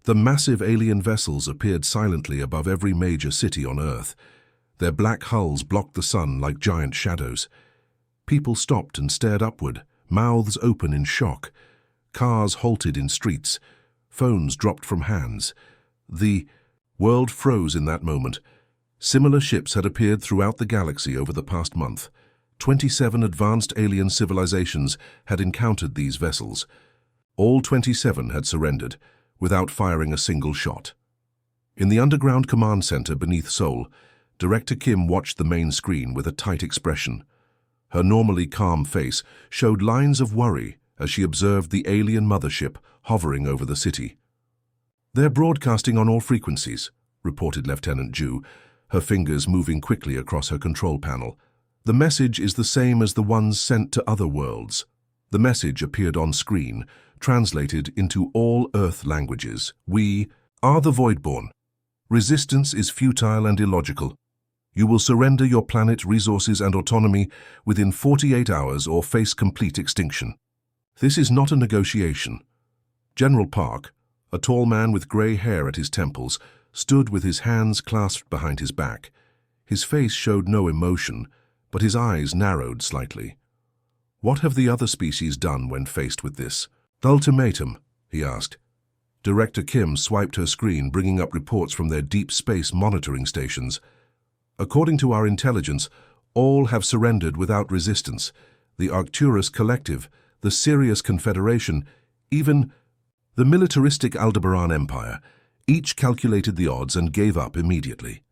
The massive alien vessels appeared silently above every major city on Earth. Their black hulls blocked the sun like giant shadows. People stopped and stared upward, mouths open in shock. Cars halted in streets. Phones dropped from hands. The world froze in that moment. Similar ships had appeared throughout the galaxy over the past month. 27 advanced alien civilizations had encountered these vessels. All 27 had surrendered, without firing a single shot. In the underground command center beneath Seoul, Director Kim watched the main screen with a tight expression. Her normally calm face showed lines of worry as she observed the alien mothership hovering over the city. "They're broadcasting on all frequencies," reported Lieutenant Zhou, her fingers moving quickly across her control panel. "The message is the same as the ones sent to other worlds." The message appeared on screen, translated into all Earth languages. "We are the Voidborn. Resistance is futile and illogical. You will surrender your planet, resources and autonomy within 48 hours or face complete extinction." This is not a negotiation. General Park, a tall man with grey hair at his temples, stood with his hands clasped behind his back. His face showed no emotion, but his eyes narrowed slightly. "What have the other species done when faced with this?" "The ultimatum," he asked. Director Kim swiped her screen, bringing up reports from their deep space monitoring stations. "According to our intelligence, all have surrendered without resistance. The Arcturus Collective, the Sirius Confederation, even the militaristic Aldebaran Empire, each calculated the odds and gave up immediately."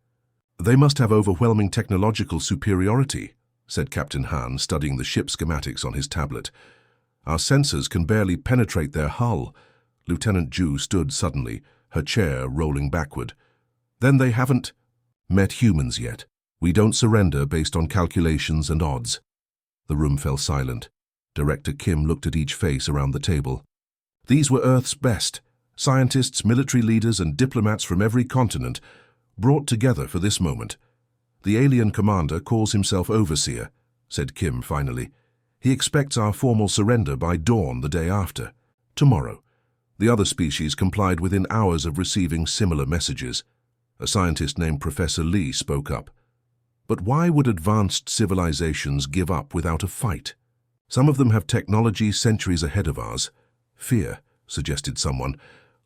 "They must have overwhelming technological superiority," said Captain Han, studying the ship schematics on his tablet. "Our sensors can barely penetrate their hull." Lieutenant Zhou stood suddenly, her chair rolling backward. "Then they haven't met humans yet. We don't surrender based on calculations and odds." The room fell silent. Director Kim looked at each face around the table. These were Earth's best. Scientists, military leaders, and diplomats from every continent, brought together for this moment. "The alien commander calls himself Overseer," said Kim finally. "He expects our formal surrender by dawn the day after. Tomorrow." The other species complied within hours of receiving similar messages. A scientist named Professor Lee spoke up. "But why would advanced civilizations give up without a fight? Some of them have technology centuries ahead of ours." "Fear," suggested someone.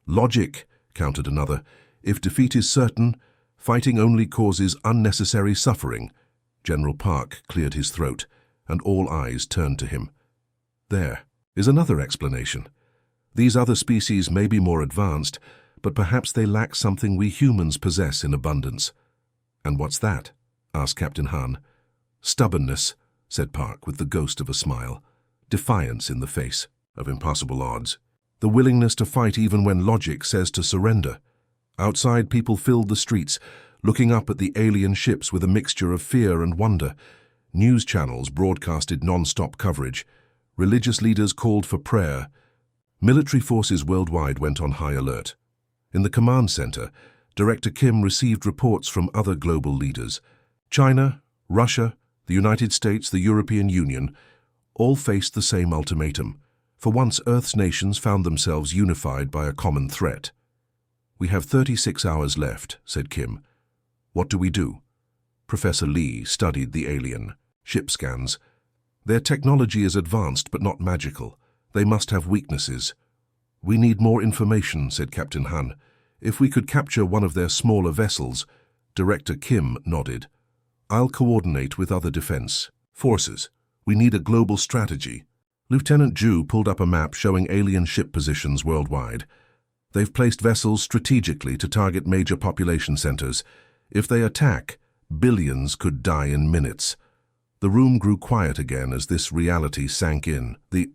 "Logic," countered another. "If defeat is certain, fighting only causes unnecessary suffering." General Park cleared his throat, and all eyes turned to him. "There is another explanation. These other species may be more advanced, but perhaps they lack something we humans possess in abundance." "And what's that?" asked Captain Han. "Stubbornness," said Park with the ghost of a smile. "Defiance in the face of impossible odds. The willingness to fight even when logic says to surrender." Outside, people filled the streets, looking up at the alien ships with a mixture of fear and wonder. News channels broadcasted non-stop coverage. Religious leaders called for prayer. Military forces worldwide went on high alert. In the command center, Director Kim received reports from other global leaders. China, Russia, the United States, the European Union, all faced the same ultimatum. For once, Earth's nations found themselves unified by a common threat. "We have 36 hours left," said Kim. "What do we do?" Professor Lee studied the alien ship scans. "Their technology is advanced but not magical. They must have weaknesses." "We need more information," said Captain Han. "If we could capture one of their smaller vessels." Director Kim nodded. "I'll coordinate with other defense forces. We need a global strategy." Lieutenant Zhou pulled up a map showing alien ship positions worldwide. "They've placed vessels strategically to target major population centers. If they attack, billions could die in minutes." The room grew quiet again as this reality sank in. "The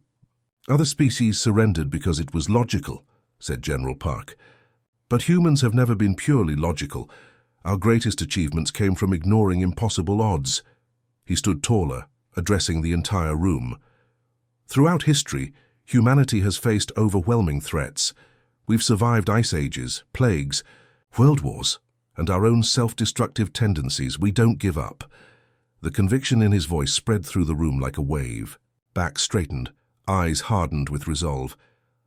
other species surrendered because it was logical," said General Park. "But humans have never been purely logical. Our greatest achievements came from ignoring impossible odds." He stood taller, addressing the entire room. "Throughout history, humanity has faced overwhelming threats. We've survived ice ages, plagues, world wars, and our own self-destructive tendencies. We don't give up." The conviction in his voice spread through the room like a wave. Back straightened, eyes hardened with resolve.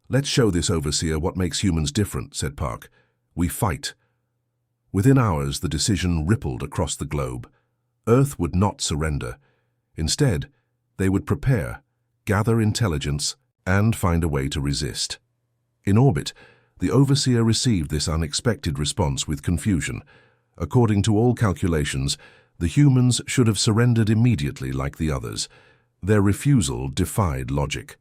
"Let's show this overseer what makes humans different," said Park. "We fight." Within hours, the decision rippled across the globe. Earth would not surrender. Instead, they would prepare, gather intelligence, and find a way to resist. In orbit, the overseer received this unexpected response with confusion. According to all calculations, the humans should have surrendered immediately like the others. Their refusal defied logic.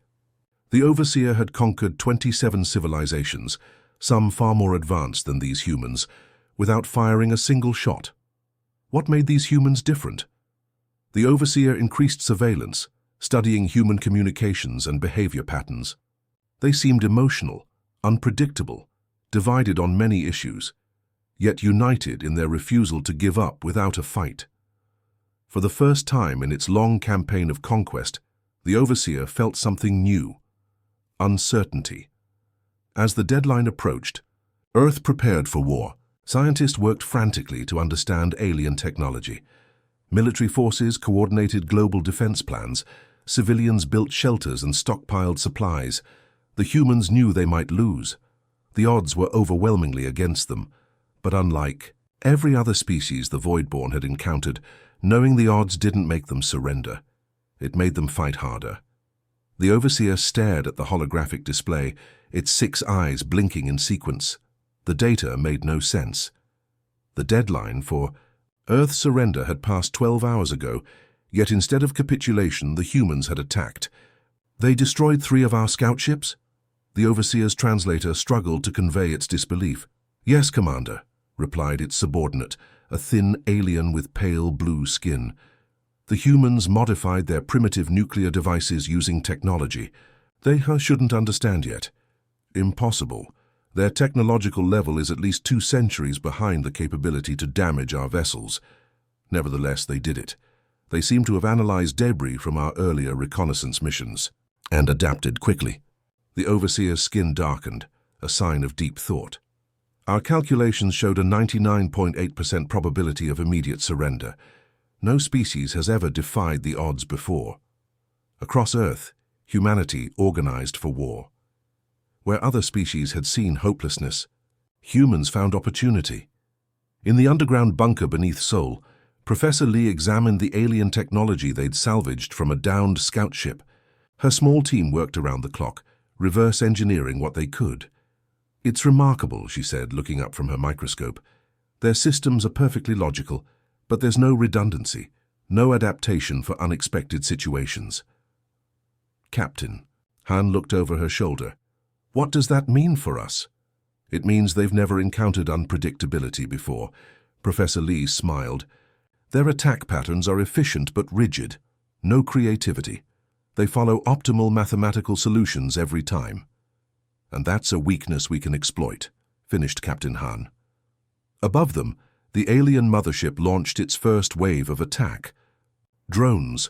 The overseer had conquered 27 civilizations, some far more advanced than these humans, without firing a single shot. What made these humans different? The overseer increased surveillance, studying human communications and behavior patterns. They seemed emotional, unpredictable, divided on many issues, yet united in their refusal to give up without a fight. For the first time in its long campaign of conquest, the overseer felt something new: uncertainty. As the deadline approached, Earth prepared for war. Scientists worked frantically to understand alien technology. Military forces coordinated global defense plans. Civilians built shelters and stockpiled supplies. The humans knew they might lose. The odds were overwhelmingly against them. But unlike every other species the Voidborn had encountered, knowing the odds didn't make them surrender. It made them fight harder. The overseer stared at the holographic display, its 6 eyes blinking in sequence. The data made no sense. The deadline for Earth's surrender had passed 12 hours ago, yet instead of capitulation, the humans had attacked. "They destroyed 3 of our scout ships?" The overseer's translator struggled to convey its disbelief. "Yes, Commander," replied its subordinate, a thin alien with pale blue skin. "The humans modified their primitive nuclear devices using technology. They shouldn't understand yet. Impossible. Their technological level is at least 2 centuries behind the capability to damage our vessels." Nevertheless, they did it. They seem to have analyzed debris from our earlier reconnaissance missions and adapted quickly. The overseer's skin darkened, a sign of deep thought. "Our calculations showed a 99.8% probability of immediate surrender. No species has ever defied the odds before. Across Earth, humanity organized for war. Where other species had seen hopelessness, humans found opportunity. In the underground bunker beneath Seoul, Professor Lee examined the alien technology they'd salvaged from a downed scout ship. Her small team worked around the clock, reverse engineering what they could. "It's remarkable," she said, looking up from her microscope. "Their systems are perfectly logical, but there's no redundancy, no adaptation for unexpected situations." "Captain," Han looked over her shoulder, "what does that mean for us?" "It means they've never encountered unpredictability before." Professor Lee smiled. "Their attack patterns are efficient but rigid. No creativity. They follow optimal mathematical solutions every time. And that's a weakness we can exploit," finished Captain Han. Above them, the alien mothership launched its first wave of attack. Drones.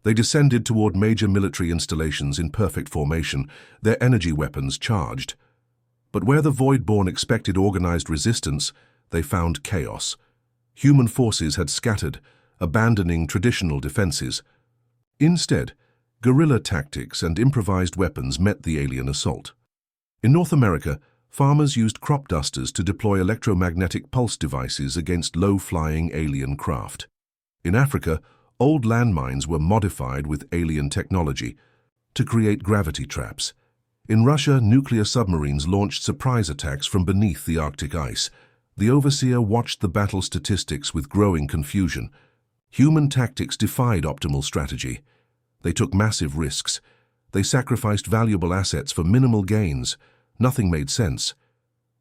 They descended toward major military installations in perfect formation, their energy weapons charged. But where the Voidborn expected organized resistance, they found chaos. Human forces had scattered, abandoning traditional defenses. Instead, guerrilla tactics and improvised weapons met the alien assault. In North America, farmers used crop dusters to deploy electromagnetic pulse devices against low-flying alien craft. In Africa, old landmines were modified with alien technology to create gravity traps. In Russia, nuclear submarines launched surprise attacks from beneath the Arctic ice. The overseer watched the battle statistics with growing confusion. Human tactics defied optimal strategy. They took massive risks. They sacrificed valuable assets for minimal gains. Nothing made sense.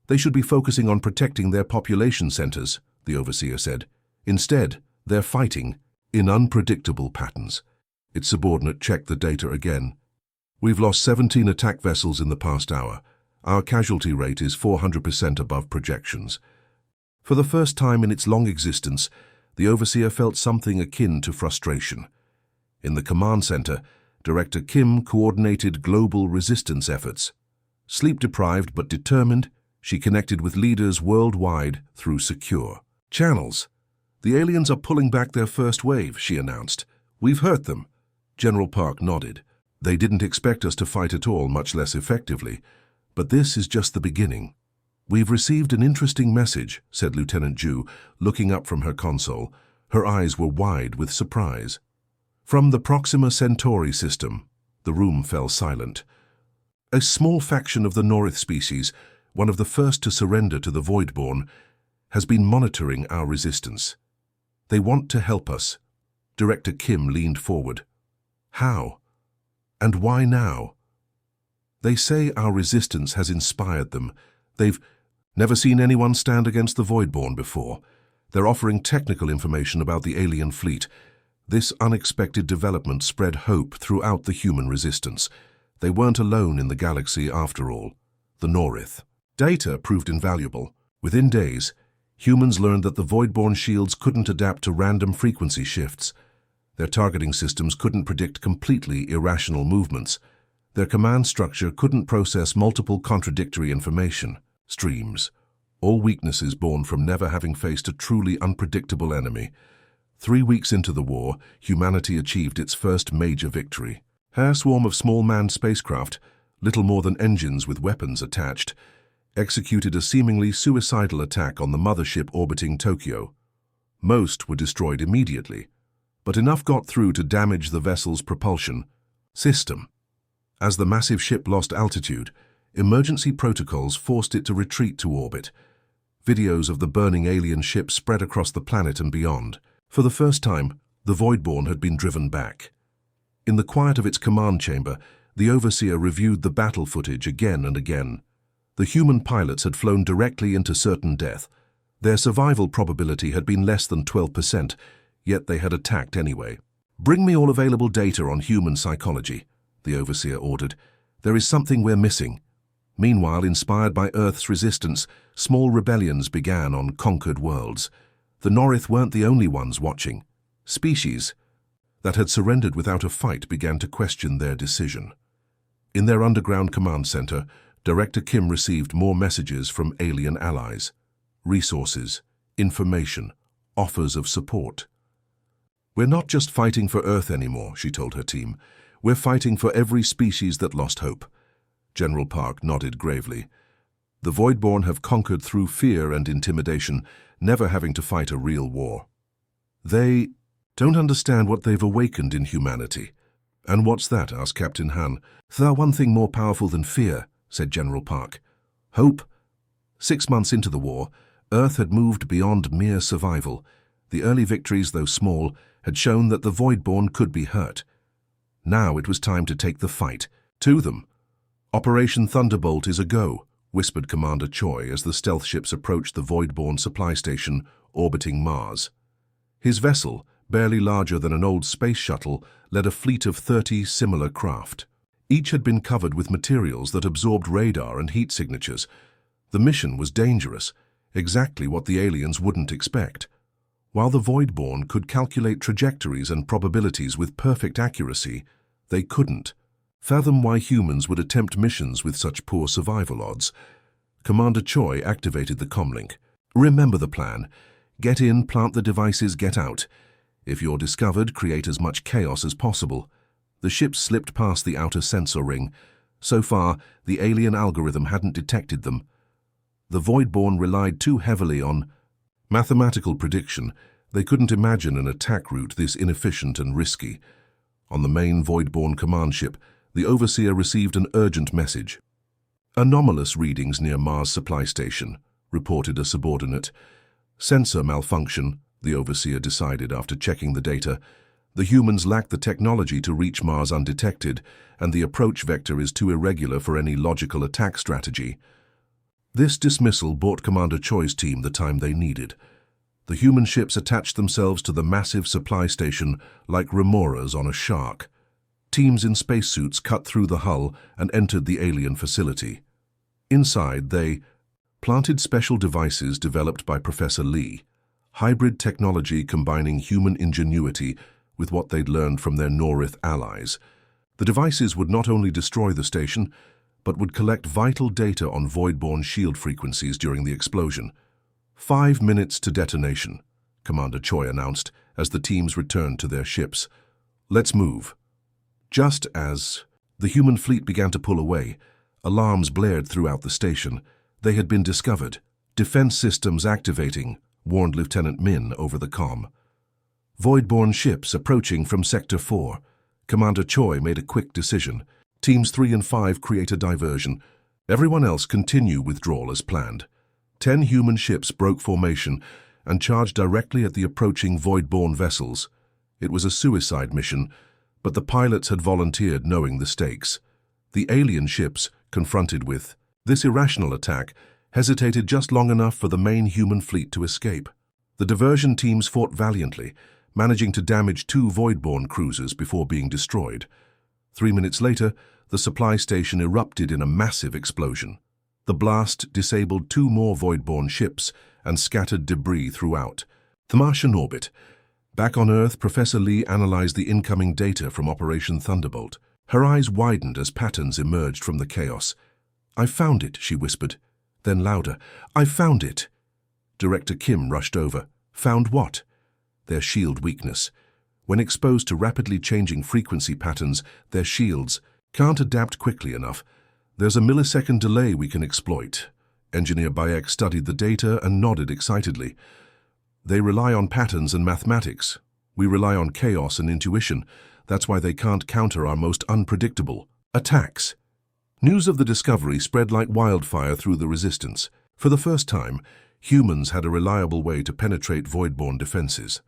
"They should be focusing on protecting their population centers," the overseer said. "Instead, they're fighting in unpredictable patterns." Its subordinate checked the data again. "We've lost 17 attack vessels in the past hour. Our casualty rate is 400% above projections." For the first time in its long existence, the overseer felt something akin to frustration. In the command center, Director Kim coordinated global resistance efforts. Sleep-deprived but determined, she connected with leaders worldwide through secure channels. "The aliens are pulling back their first wave," she announced. "We've hurt them." General Park nodded. They didn't expect us to fight at all, much less effectively. But this is just the beginning. We've received an interesting message, said Lieutenant Zhou, looking up from her console. Her eyes were wide with surprise. From the Proxima Centauri system. The room fell silent. A small faction of the Norith species, one of the first to surrender to the Voidborn, has been monitoring our resistance. They want to help us. Director Kim leaned forward. How? And why now? They say our resistance has inspired them. They've never seen anyone stand against the Voidborn before. They're offering technical information about the alien fleet. This unexpected development spread hope throughout the human resistance. They weren't alone in the galaxy after all. The Norith. Data proved invaluable. Within days, humans learned that the Voidborn shields couldn't adapt to random frequency shifts. Their targeting systems couldn't predict completely irrational movements. Their command structure couldn't process multiple contradictory information streams. All weaknesses born from never having faced a truly unpredictable enemy. 3 weeks into the war, humanity achieved its first major victory. A swarm of small manned spacecraft, little more than engines with weapons attached, executed a seemingly suicidal attack on the mothership orbiting Tokyo. Most were destroyed immediately, but enough got through to damage the vessel's propulsion system. As the massive ship lost altitude, emergency protocols forced it to retreat to orbit. Videos of the burning alien ship spread across the planet and beyond. For the first time, the Voidborn had been driven back. In the quiet of its command chamber, the Overseer reviewed the battle footage again and again. The human pilots had flown directly into certain death. Their survival probability had been less than 12%, yet they had attacked anyway. "Bring me all available data on human psychology," the Overseer ordered. "There is something we're missing." Meanwhile, inspired by Earth's resistance, small rebellions began on conquered worlds. The Norith weren't the only ones watching. Species that had surrendered without a fight began to question their decision. In their underground command center, Director Kim received more messages from alien allies. Resources, information, offers of support. "We're not just fighting for Earth anymore," she told her team. "We're fighting for every species that lost hope." General Park nodded gravely. "The Voidborn have conquered through fear and intimidation, never having to fight a real war. They don't understand what they've awakened in humanity." "And what's that?" asked Captain Han. "There's one thing more powerful than fear," said General Park. "Hope." 6 months into the war, Earth had moved beyond mere survival. The early victories, though small, had shown that the Voidborn could be hurt. Now it was time to take the fight to them. "Operation Thunderbolt is a go," whispered Commander Choi as the stealth ships approached the Voidborn supply station orbiting Mars. His vessel, barely larger than an old space shuttle, led a fleet of 30 similar craft. Each had been covered with materials that absorbed radar and heat signatures. The mission was dangerous, exactly what the aliens wouldn't expect. While the Voidborn could calculate trajectories and probabilities with perfect accuracy, they couldn't fathom why humans would attempt missions with such poor survival odds. Commander Choi activated the comlink. "Remember the plan. Get in, plant the devices, get out. If you're discovered, create as much chaos as possible." The ship slipped past the outer sensor ring. So far, the alien algorithm hadn't detected them. The Voidborn relied too heavily on mathematical prediction. They couldn't imagine an attack route this inefficient and risky. On the main Voidborn command ship, the Overseer received an urgent message. "Anomalous readings near Mars supply station," reported a subordinate. "Sensor malfunction," the Overseer decided after checking the data. "The humans lack the technology to reach Mars undetected, and the approach vector is too irregular for any logical attack strategy." This dismissal bought Commander Choi's team the time they needed. The human ships attached themselves to the massive supply station like remoras on a shark. Teams in spacesuits cut through the hull and entered the alien facility. Inside, they planted special devices developed by Professor Lee, hybrid technology combining human ingenuity with what they'd learned from their Norith allies. The devices would not only destroy the station, but would collect vital data on Voidborn shield frequencies during the explosion. 5 minutes to detonation, Commander Choi announced as the teams returned to their ships. "Let's move." Just as The human fleet began to pull away. Alarms blared throughout the station. They had been discovered. "Defense systems activating," warned Lieutenant Min over the comm. "Void-borne ships approaching from Sector 4. Commander Choi made a quick decision. Teams 3 and 5 create a diversion. Everyone else continue withdrawal as planned. 10 human ships broke formation and charged directly at the approaching void-borne vessels. It was a suicide mission, but the pilots had volunteered knowing the stakes. The alien ships, confronted with this irrational attack, hesitated just long enough for the main human fleet to escape. The diversion teams fought valiantly, managing to damage 2 void-borne cruisers before being destroyed. 3 minutes later, the supply station erupted in a massive explosion. The blast disabled 2 more void-borne ships and scattered debris throughout. The Martian orbit. Back on Earth, Professor Lee analyzed the incoming data from Operation Thunderbolt. Her eyes widened as patterns emerged from the chaos. "I found it," she whispered. Then louder, "I found it." Director Kim rushed over. "Found what?" "Their shield weakness. When exposed to rapidly changing frequency patterns, their shields can't adapt quickly enough. There's a millisecond delay we can exploit." Engineer Bayek studied the data and nodded excitedly. "They rely on patterns and mathematics. We rely on chaos and intuition. That's why they can't counter our most unpredictable attacks." News of the discovery spread like wildfire through the resistance. For the first time, humans had a reliable way to penetrate void-borne defenses.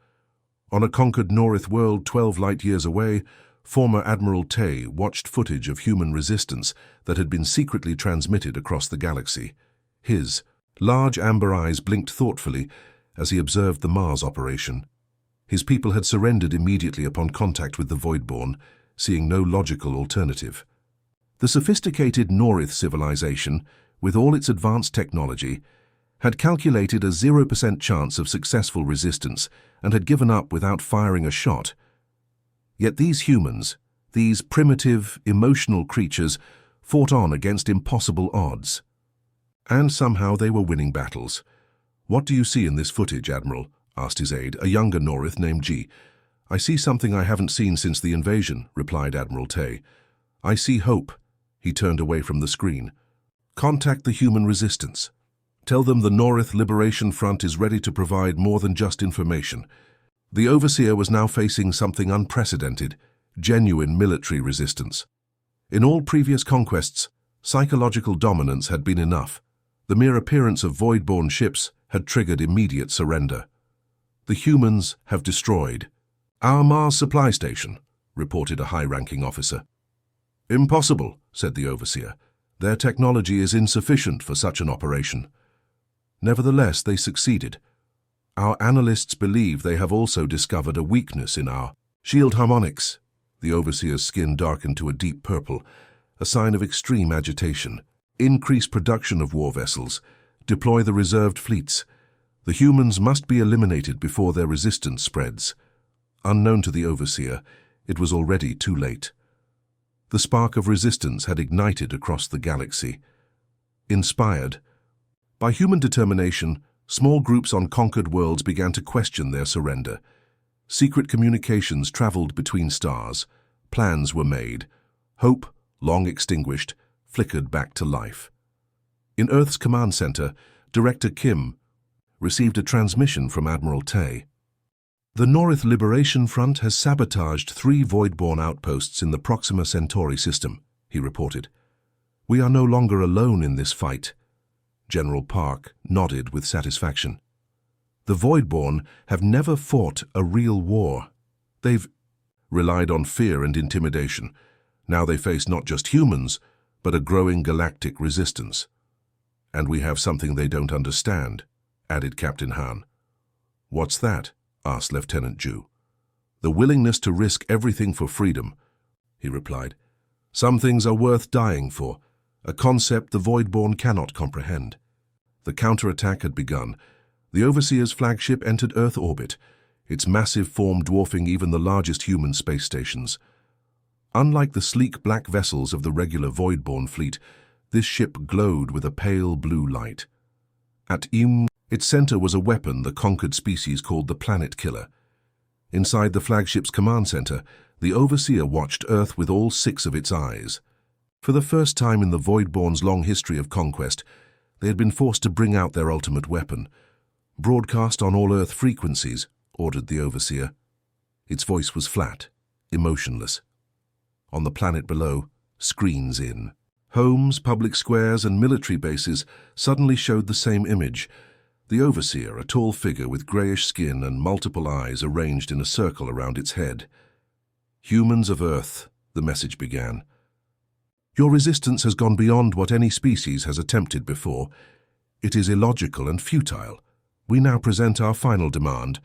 On a conquered Norith world 12 light-years away, former Admiral Zhou watched footage of human resistance that had been secretly transmitted across the galaxy. His large amber eyes blinked thoughtfully as he observed the Mars operation. His people had surrendered immediately upon contact with the Voidborn, seeing no logical alternative. The sophisticated Norith civilization, with all its advanced technology, had calculated a 0% chance of successful resistance and had given up without firing a shot. Yet these humans, these primitive, emotional creatures, fought on against impossible odds. And somehow they were winning battles. "What do you see in this footage, Admiral?" asked his aide, a younger Norith named G. "I see something I haven't seen since the invasion," replied Admiral Zhou. "I see hope." He turned away from the screen. "Contact the human resistance. Tell them the North Liberation Front is ready to provide more than just information." The Overseer was now facing something unprecedented, genuine military resistance. In all previous conquests, psychological dominance had been enough. The mere appearance of void-borne ships had triggered immediate surrender. "The humans have destroyed our Mars supply station," reported a high-ranking officer. "Impossible," said the Overseer. "Their technology is insufficient for such an operation." Nevertheless, they succeeded. "Our analysts believe they have also discovered a weakness in our shield harmonics." The Overseer's skin darkened to a deep purple, a sign of extreme agitation. "Increase production of war vessels. Deploy the reserved fleets. The humans must be eliminated before their resistance spreads." Unknown to the Overseer, it was already too late. The spark of resistance had ignited across the galaxy. Inspired by human determination, small groups on conquered worlds began to question their surrender. Secret communications traveled between stars. Plans were made. Hope, long extinguished, flickered back to life. In Earth's command center, Director Kim received a transmission from Admiral Zhou. "The North Liberation Front has sabotaged 3 void-borne outposts in the Proxima Centauri system," he reported. "We are no longer alone in this fight." General Park nodded with satisfaction. "The Voidborn have never fought a real war. They've relied on fear and intimidation. Now they face not just humans, but a growing galactic resistance. And we have something they don't understand," added Captain Han. "What's that?" asked Lieutenant Zhou. "The willingness to risk everything for freedom," he replied. "Some things are worth dying for, a concept the Voidborn cannot comprehend." The counterattack had begun. The Overseer's flagship entered Earth orbit, its massive form dwarfing even the largest human space stations. Unlike the sleek black vessels of the regular Voidborn fleet, this ship glowed with a pale blue light. At its center was a weapon the conquered species called the Planet Killer. Inside the flagship's command center, the Overseer watched Earth with all 6 of its eyes. For the first time in the Voidborn's long history of conquest, they had been forced to bring out their ultimate weapon. "Broadcast on all Earth frequencies," ordered the Overseer. Its voice was flat, emotionless. On the planet below, screens in. Homes, public squares, and military bases suddenly showed the same image. The Overseer, a tall figure with greyish skin and multiple eyes arranged in a circle around its head. "Humans of Earth," the message began. "Your resistance has gone beyond what any species has attempted before. It is illogical and futile. We now present our final demand.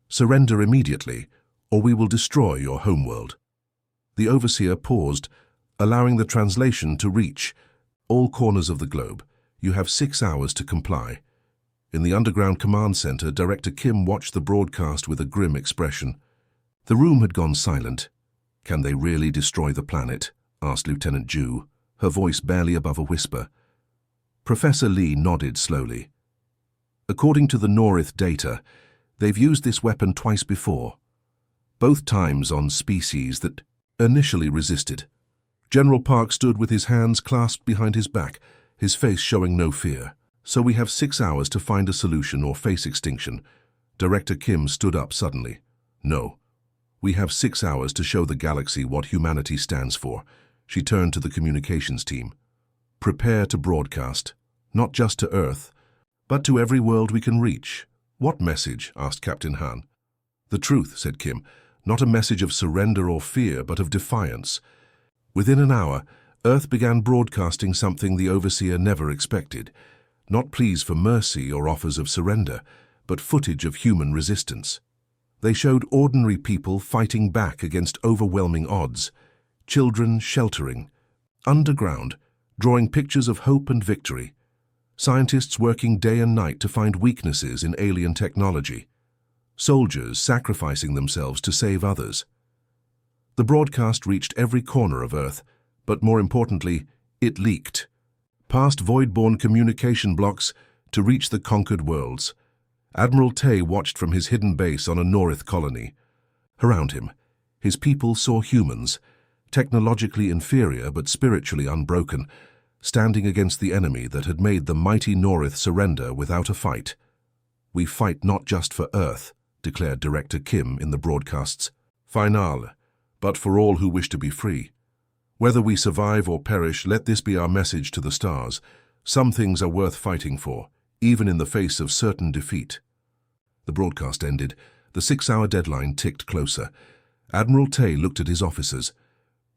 Surrender immediately, or we will destroy your homeworld." The Overseer paused, allowing the translation to reach all corners of the globe. "You have 6 hours to comply." In the underground command center, Director Kim watched the broadcast with a grim expression. The room had gone silent. "Can they really destroy the planet?" asked Lieutenant Zhou, her voice barely above a whisper. Professor Lee nodded slowly. "According to the Norith data, they've used this weapon twice before, both times on species that initially resisted." General Park stood with his hands clasped behind his back, his face showing no fear. "So we have 6 hours to find a solution or face extinction." Director Kim stood up suddenly. "No. We have 6 hours to show the galaxy what humanity stands for." She turned to the communications team. "Prepare to broadcast, not just to Earth, but to every world we can reach." "What message?" asked Captain Han. "The truth," said Kim. "Not a message of surrender or fear, but of defiance." Within an hour, Earth began broadcasting something the Overseer never expected. Not pleas for mercy or offers of surrender, but footage of human resistance. They showed ordinary people fighting back against overwhelming odds, children sheltering, underground, drawing pictures of hope and victory, scientists working day and night to find weaknesses in alien technology, soldiers sacrificing themselves to save others. The broadcast reached every corner of Earth, but more importantly, it leaked, past Voidborn communication blocks to reach the conquered worlds. Admiral Zhou watched from his hidden base on a Norith colony. Around him, his people saw humans, technologically inferior but spiritually unbroken, standing against the enemy that had made the mighty Norith surrender without a fight. "We fight not just for Earth," declared Director Kim in the broadcast's finale, "but for all who wish to be free. Whether we survive or perish, let this be our message to the stars. Some things are worth fighting for, even in the face of certain defeat." The broadcast ended. The 6-hour deadline ticked closer. Admiral Zhou looked at his officers.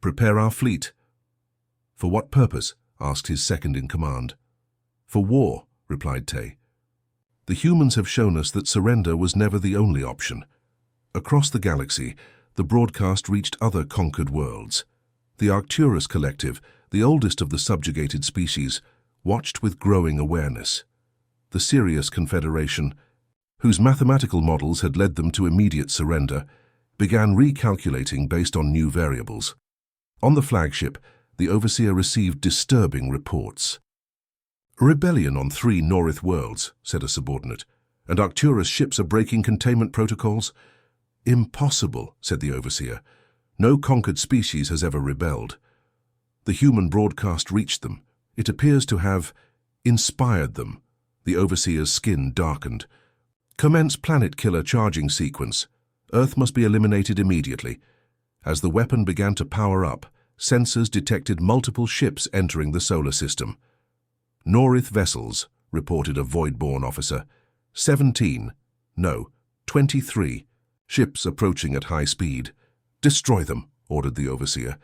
"Prepare our fleet." "For what purpose?" asked his second-in-command. "For war," replied Zhou. "The humans have shown us that surrender was never the only option." Across the galaxy, the broadcast reached other conquered worlds. The Arcturus Collective, the oldest of the subjugated species, watched with growing awareness. The Sirius Confederation, whose mathematical models had led them to immediate surrender, began recalculating based on new variables. On the flagship, the Overseer received disturbing reports. "Rebellion on 3 Norith worlds," said a subordinate, "and Arcturus ships are breaking containment protocols." "Impossible," said the Overseer. "No conquered species has ever rebelled." The human broadcast reached them. It appears to have inspired them. The Overseer's skin darkened. "Commence planet killer charging sequence. Earth must be eliminated immediately." As the weapon began to power up, sensors detected multiple ships entering the solar system. "Norith vessels," reported a Voidborn officer. 17, no, 23, ships approaching at high speed. "Destroy them," ordered the Overseer.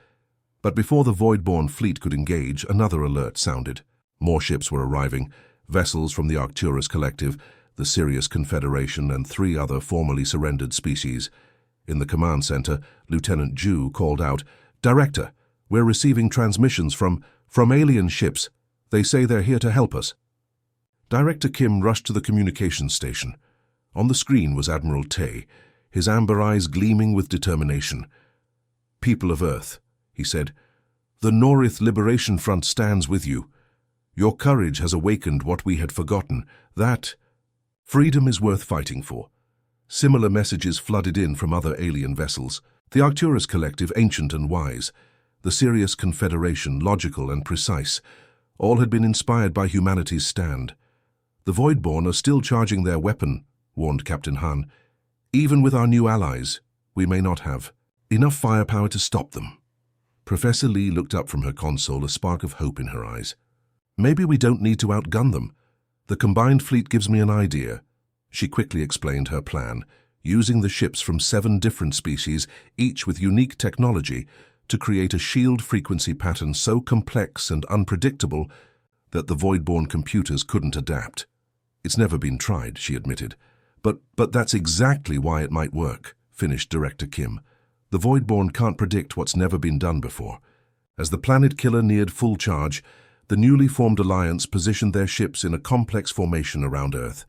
But before the Voidborn fleet could engage, another alert sounded. More ships were arriving, vessels from the Arcturus Collective, the Sirius Confederation, and 3 other formerly surrendered species. In the command center, Lieutenant Zhou called out, "Director, we're receiving transmissions from alien ships. They say they're here to help us." Director Kim rushed to the communications station. On the screen was Admiral Zhou, his amber eyes gleaming with determination. "People of Earth," he said, "the Norith Liberation Front stands with you. Your courage has awakened what we had forgotten, that freedom is worth fighting for. Similar messages flooded in from other alien vessels. The Arcturus Collective, ancient and wise. The Sirius Confederation, logical and precise. All had been inspired by humanity's stand. The Voidborn are still charging their weapon, warned Captain Han. Even with our new allies, we may not have enough firepower to stop them. Professor Lee looked up from her console, a spark of hope in her eyes. Maybe we don't need to outgun them. The combined fleet gives me an idea. She quickly explained her plan, using the ships from 7 different species, each with unique technology, to create a shield frequency pattern so complex and unpredictable that the Voidborn computers couldn't adapt. It's never been tried, she admitted. But that's exactly why it might work, finished Director Kim. The Voidborn can't predict what's never been done before. As the planet killer neared full charge, the newly formed alliance positioned their ships in a complex formation around Earth.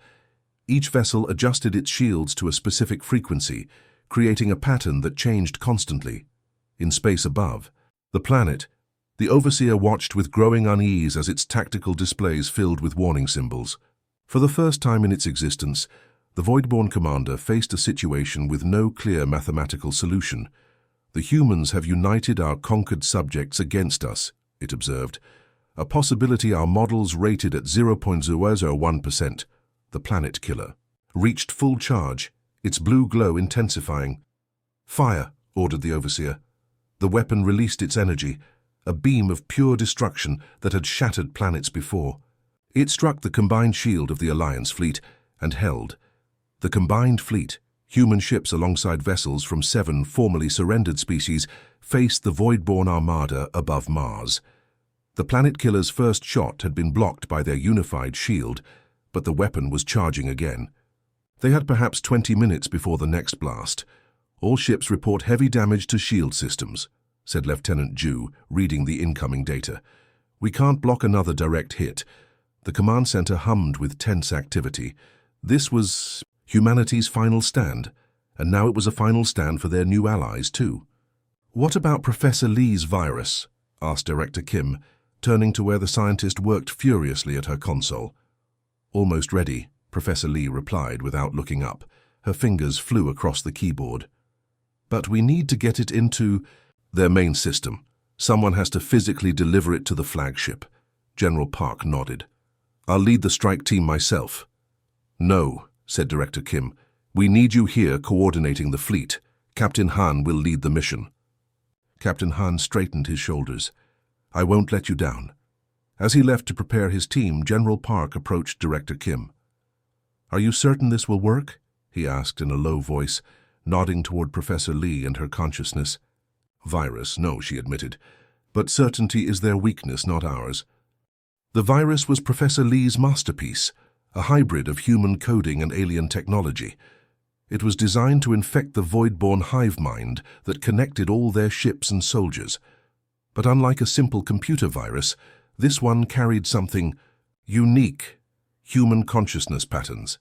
Each vessel adjusted its shields to a specific frequency, creating a pattern that changed constantly. In space above, the planet, the Overseer watched with growing unease as its tactical displays filled with warning symbols. For the first time in its existence, the Voidborn commander faced a situation with no clear mathematical solution. The humans have united our conquered subjects against us, it observed. A possibility our models rated at 0.001%, the planet killer, reached full charge, its blue glow intensifying. Fire, ordered the Overseer. The weapon released its energy, a beam of pure destruction that had shattered planets before. It struck the combined shield of the Alliance fleet and held. The combined fleet, human ships alongside vessels from 7 formerly surrendered species, faced the Voidborn armada above Mars. The planet killer's first shot had been blocked by their unified shield, but the weapon was charging again. They had perhaps 20 minutes before the next blast. All ships report heavy damage to shield systems, said Lieutenant Zhou, reading the incoming data. We can't block another direct hit. The command center hummed with tense activity. This was humanity's final stand, and now it was a final stand for their new allies too. What about Professor Lee's virus? Asked Director Kim, turning to where the scientist worked furiously at her console. Almost ready, Professor Lee replied without looking up. Her fingers flew across the keyboard. But we need to get it into their main system. Someone has to physically deliver it to the flagship. General Park nodded. I'll lead the strike team myself. No, said Director Kim. We need you here coordinating the fleet. Captain Han will lead the mission. Captain Han straightened his shoulders. I won't let you down. As he left to prepare his team, General Park approached Director Kim. Are you certain this will work? He asked in a low voice, nodding toward Professor Lee and her consciousness. Virus, no, she admitted. But certainty is their weakness, not ours. The virus was Professor Lee's masterpiece, a hybrid of human coding and alien technology. It was designed to infect the Voidborn hive mind that connected all their ships and soldiers. But unlike a simple computer virus, this one carried something unique, human consciousness patterns.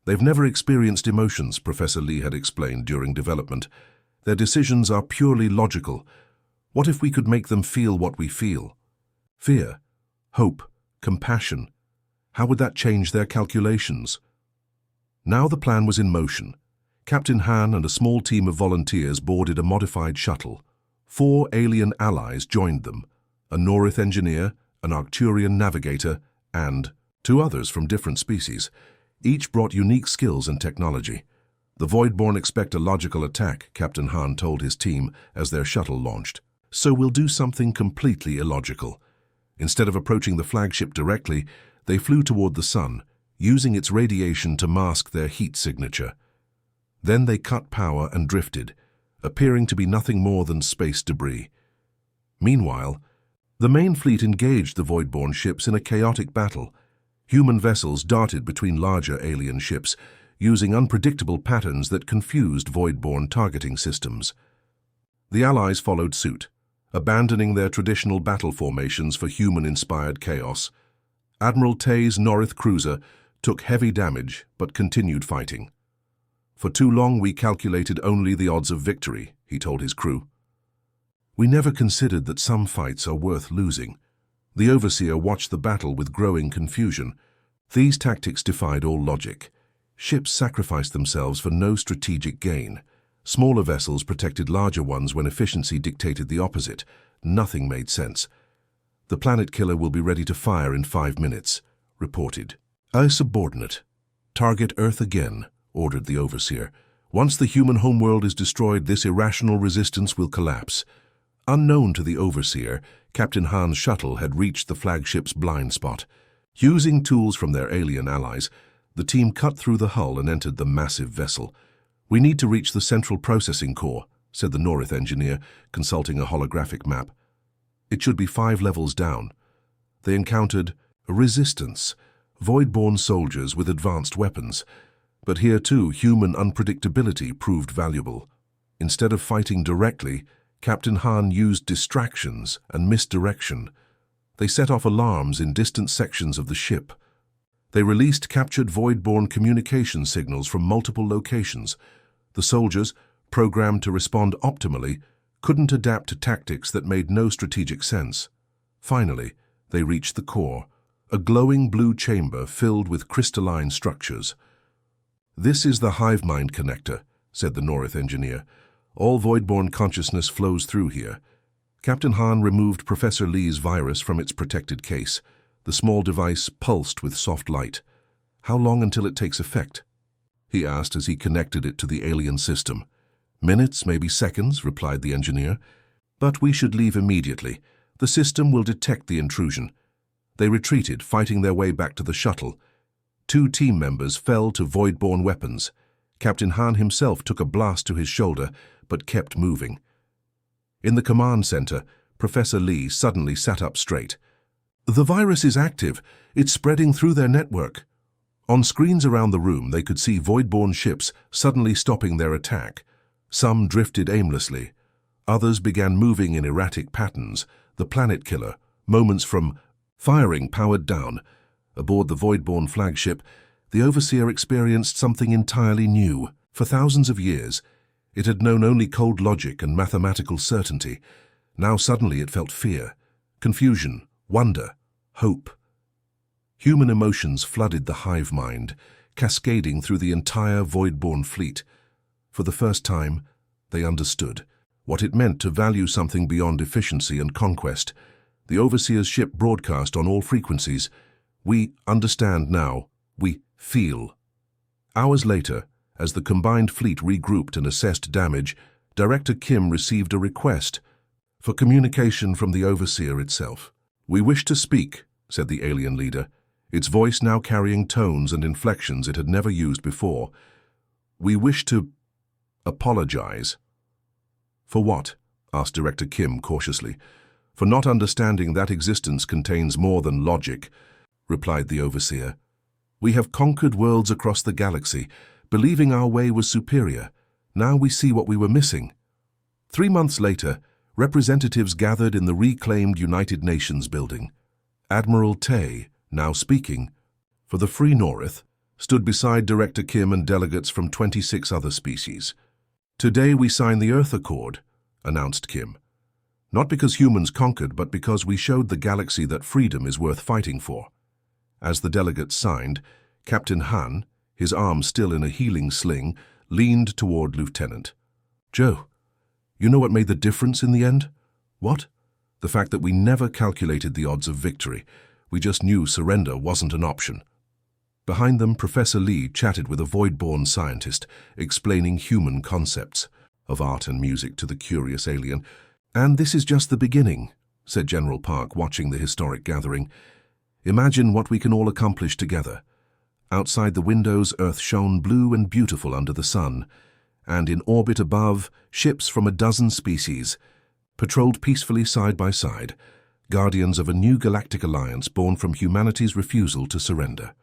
They've never experienced emotions, Professor Lee had explained during development. Their decisions are purely logical. What if we could make them feel what we feel? Fear, hope, compassion. How would that change their calculations? Now the plan was in motion. Captain Han and a small team of volunteers boarded a modified shuttle. 4 alien allies joined them, a Norith engineer, an Arcturian navigator, and 2 others from different species. Each brought unique skills and technology. The Voidborn expect a logical attack, Captain Han told his team as their shuttle launched. So we'll do something completely illogical. Instead of approaching the flagship directly, they flew toward the sun, using its radiation to mask their heat signature. Then they cut power and drifted, appearing to be nothing more than space debris. Meanwhile, the main fleet engaged the Voidborn ships in a chaotic battle. Human vessels darted between larger alien ships, using unpredictable patterns that confused Voidborn targeting systems. The Allies followed suit, abandoning their traditional battle formations for human-inspired chaos. Admiral Zhou's Norith cruiser took heavy damage but continued fighting. For too long we calculated only the odds of victory, he told his crew. We never considered that some fights are worth losing. The Overseer watched the battle with growing confusion. These tactics defied all logic. Ships sacrificed themselves for no strategic gain. Smaller vessels protected larger ones when efficiency dictated the opposite. Nothing made sense. "The planet killer will be ready to fire in 5 minutes," reported. "A subordinate. Target Earth again," ordered the overseer. "Once the human homeworld is destroyed, this irrational resistance will collapse." Unknown to the overseer, Captain Han's shuttle had reached the flagship's blind spot. Using tools from their alien allies, the team cut through the hull and entered the massive vessel. "We need to reach the central processing core," said the Norith engineer, consulting a holographic map. "It should be 5 levels down." They encountered a resistance, void-born soldiers with advanced weapons. But here too, human unpredictability proved valuable. Instead of fighting directly, Captain Han used distractions and misdirection. They set off alarms in distant sections of the ship. They released captured void-born communication signals from multiple locations. The soldiers, programmed to respond optimally, couldn't adapt to tactics that made no strategic sense. Finally, they reached the core, a glowing blue chamber filled with crystalline structures. "This is the Hive mind connector," said the Norith engineer. "All void-born consciousness flows through here." Captain Han removed Professor Li's virus from its protected case. The small device pulsed with soft light. "How long until it takes effect?" he asked as he connected it to the alien system. "Minutes, maybe seconds," replied the engineer. "But we should leave immediately. The system will detect the intrusion." They retreated, fighting their way back to the shuttle. 2 team members fell to void-born weapons. Captain Han himself took a blast to his shoulder, but kept moving. In the command center, Professor Li suddenly sat up straight. "The virus is active. It's spreading through their network." On screens around the room, they could see void-born ships suddenly stopping their attack. Some drifted aimlessly. Others began moving in erratic patterns. The planet killer, moments from firing, powered down. Aboard the void-born flagship, the overseer experienced something entirely new. For thousands of years, it had known only cold logic and mathematical certainty. Now suddenly it felt fear, confusion, wonder, hope. Human emotions flooded the hive mind, cascading through the entire void-born fleet. For the first time, they understood what it meant to value something beyond efficiency and conquest. The overseer's ship broadcast on all frequencies. "We understand now. We feel." Hours later, as the combined fleet regrouped and assessed damage, Director Kim received a request for communication from the overseer itself. "We wish to speak," said the alien leader, its voice now carrying tones and inflections it had never used before. "We wish to apologize." "For what?" asked Director Kim cautiously. "For not understanding that existence contains more than logic," replied the overseer. "We have conquered worlds across the galaxy, believing our way was superior. Now we see what we were missing." 3 months later, representatives gathered in the reclaimed United Nations building. Admiral Zhou, now speaking, for the Free North, stood beside Director Kim and delegates from 26 other species. "Today we sign the Earth Accord," announced Kim. "Not because humans conquered, but because we showed the galaxy that freedom is worth fighting for." As the delegates signed, Captain Han, his arm still in a healing sling, leaned toward Lieutenant. "Zhou, you know what made the difference in the end?" "What?" "The fact that we never calculated the odds of victory. We just knew surrender wasn't an option." Behind them, Professor Li chatted with a void-born scientist, explaining human concepts of art and music to the curious alien. "And this is just the beginning," said General Park, watching the historic gathering. "Imagine what we can all accomplish together." Outside the windows, Earth shone blue and beautiful under the sun, and in orbit above, ships from a dozen species patrolled peacefully side by side, guardians of a new galactic alliance born from humanity's refusal to surrender.